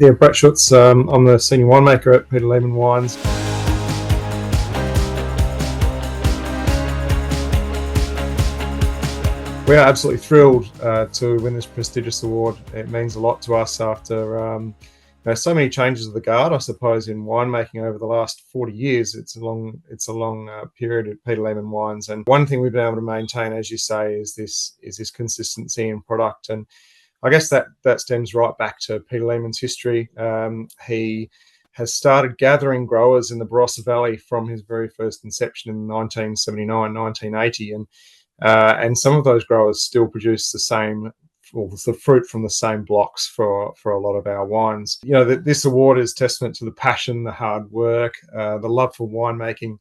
Yeah, Brett Schutz. I'm the senior winemaker at Peter Lehmann Wines. We are absolutely thrilled to win this prestigious award. It means a lot to us after so many changes of the guard, I suppose, in winemaking over the last 40 years. It's a long period at Peter Lehmann Wines, and one thing we've been able to maintain, as you say, is this consistency in product. And I guess that stems right back to Peter Lehmann's history. He has started gathering growers in the Barossa Valley from his very first inception in 1979, 1980, and some of those growers still produce the fruit from the same blocks for a lot of our wines. You know, this award is testament to the passion, the hard work, the love for winemaking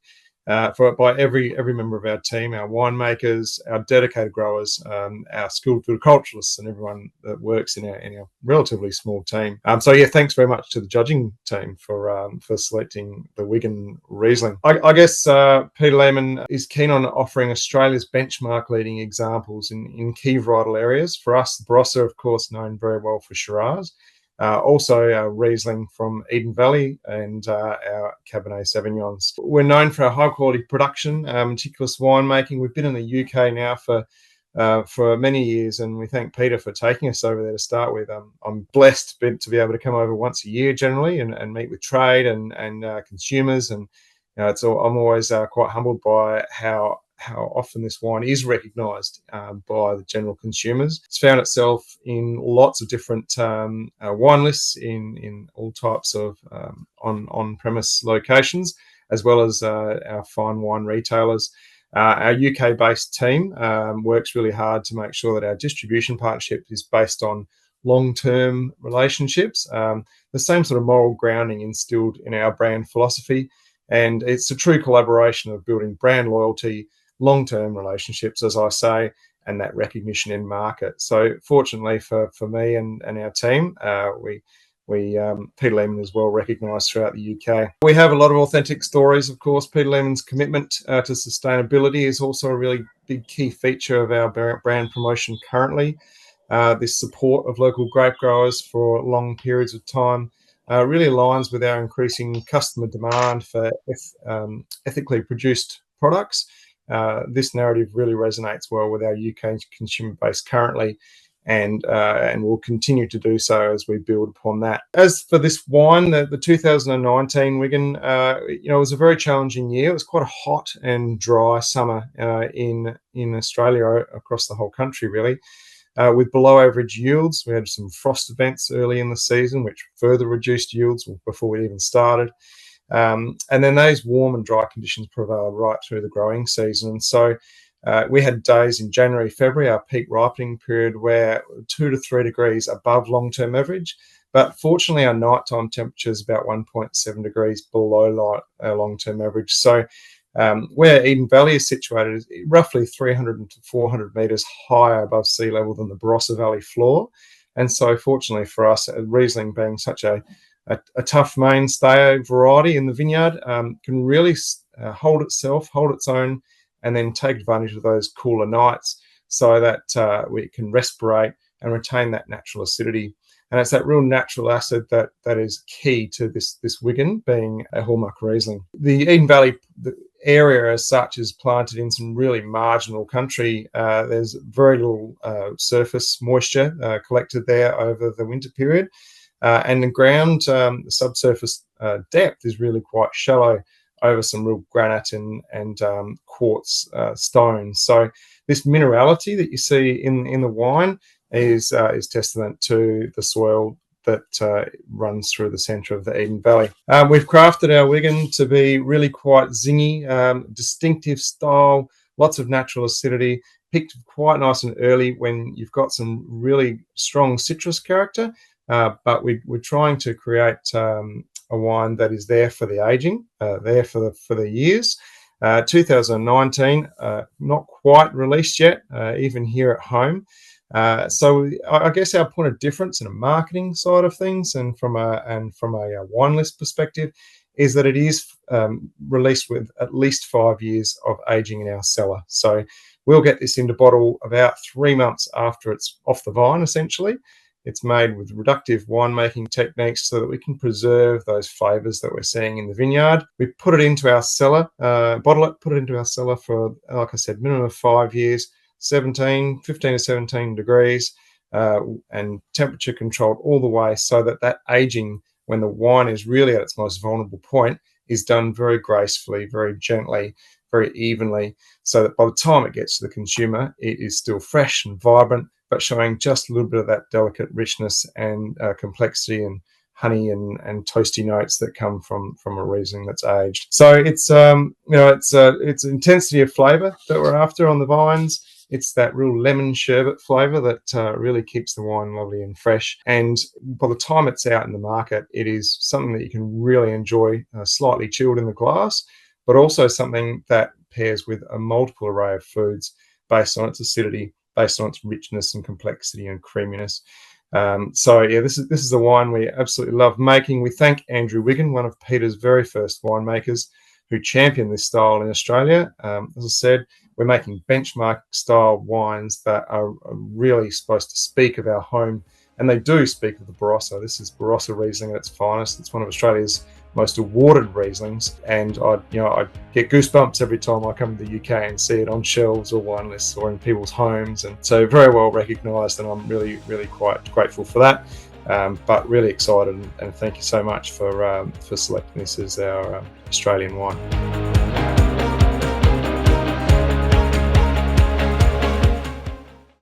by every member of our team, our winemakers, our dedicated growers, our skilled viticulturists, and everyone that works in our relatively small team. So yeah, thanks very much to the judging team for selecting the Wigan Riesling. I guess Peter Lehmann is keen on offering Australia's benchmark leading examples in key varietal areas. For us, the Barossa, of course, known very well for Shiraz. Also our Riesling from Eden Valley and our Cabernet Sauvignons. We're known for our high quality production, meticulous winemaking. We've been in the UK now for many years, and we thank Peter for taking us over there to start with. I'm blessed to be able to come over once a year generally and meet with trade and consumers, and I'm always quite humbled by how often this wine is recognised by the general consumers. It's found itself in lots of different wine lists in all types of on-premise locations, as well as our fine wine retailers. Our UK-based team works really hard to make sure that our distribution partnership is based on long-term relationships, the same sort of moral grounding instilled in our brand philosophy. And it's a true collaboration of building brand loyalty, long-term relationships, as I say, and that recognition in market. So fortunately for me and our team, Peter Lehmann is well recognised throughout the UK. We have a lot of authentic stories, of course. Peter Lehmann's commitment to sustainability is also a really big key feature of our brand promotion currently. This support of local grape growers for long periods of time really aligns with our increasing customer demand for ethically produced products. This narrative really resonates well with our UK consumer base currently, and will continue to do so as we build upon that. As for this wine, the 2019 Wigan, it was a very challenging year. It was quite a hot and dry summer in Australia, across the whole country, really. With below average yields. We had some frost events early in the season, which further reduced yields before we even started. And then those warm and dry conditions prevailed right through the growing season. And so we had days in January, February, our peak ripening period, where 2 to 3 degrees above long-term average. But fortunately, our nighttime temperature is about 1.7 degrees below our long-term average. So where Eden Valley is situated is roughly 300 to 400 metres higher above sea level than the Barossa Valley floor. And so fortunately for us, Riesling being such a tough mainstay variety in the vineyard, can really hold its own, and then take advantage of those cooler nights so that we can respirate and retain that natural acidity. And it's that real natural acid that is key to this Wigan being a hallmark Riesling. The Eden Valley area as such is planted in some really marginal country. There's very little surface moisture collected there over the winter period. And the ground, the subsurface depth is really quite shallow over some real granite and quartz stones. So this minerality that you see in the wine is testament to the soil that runs through the centre of the Eden Valley. We've crafted our Wigan to be really quite zingy, distinctive style, lots of natural acidity, picked quite nice and early when you've got some really strong citrus character. But we're trying to create a wine that is there for the aging, there for the years. 2019, not quite released yet, even here at home. So I guess our point of difference in a marketing side of things, and from a wine list perspective, is that it is released with at least 5 years of aging in our cellar. So we'll get this into bottle about 3 months after it's off the vine, essentially. It's made with reductive winemaking techniques so that we can preserve those flavours that we're seeing in the vineyard. We put it into our cellar, bottle it, put it into our cellar for, like I said, minimum of 5 years, 15 to 17 degrees, and temperature controlled all the way, so that that aging, when the wine is really at its most vulnerable point, is done very gracefully, very gently, very evenly, so that by the time it gets to the consumer, it is still fresh and vibrant, but showing just a little bit of that delicate richness and complexity and honey and toasty notes that come from a Riesling that's aged. So it's it's intensity of flavour that we're after on the vines. It's that real lemon sherbet flavour that really keeps the wine lovely and fresh. And by the time it's out in the market, it is something that you can really enjoy, slightly chilled in the glass, but also something that pairs with a multiple array of foods based on its acidity, based on its richness and complexity and creaminess. So yeah, this is a wine we absolutely love making. We thank Andrew Wigan, one of Peter's very first winemakers, who championed this style in Australia. As I said, we're making benchmark style wines that are really supposed to speak of our home, and they do speak of the Barossa. This is Barossa Riesling at its finest. It's one of Australia's most awarded Rieslings, and I get goosebumps every time I come to the UK and see it on shelves or wine lists or in people's homes, and so very well recognised, and I'm really quite grateful for that. But really excited, and thank you so much for selecting this as our Australian wine.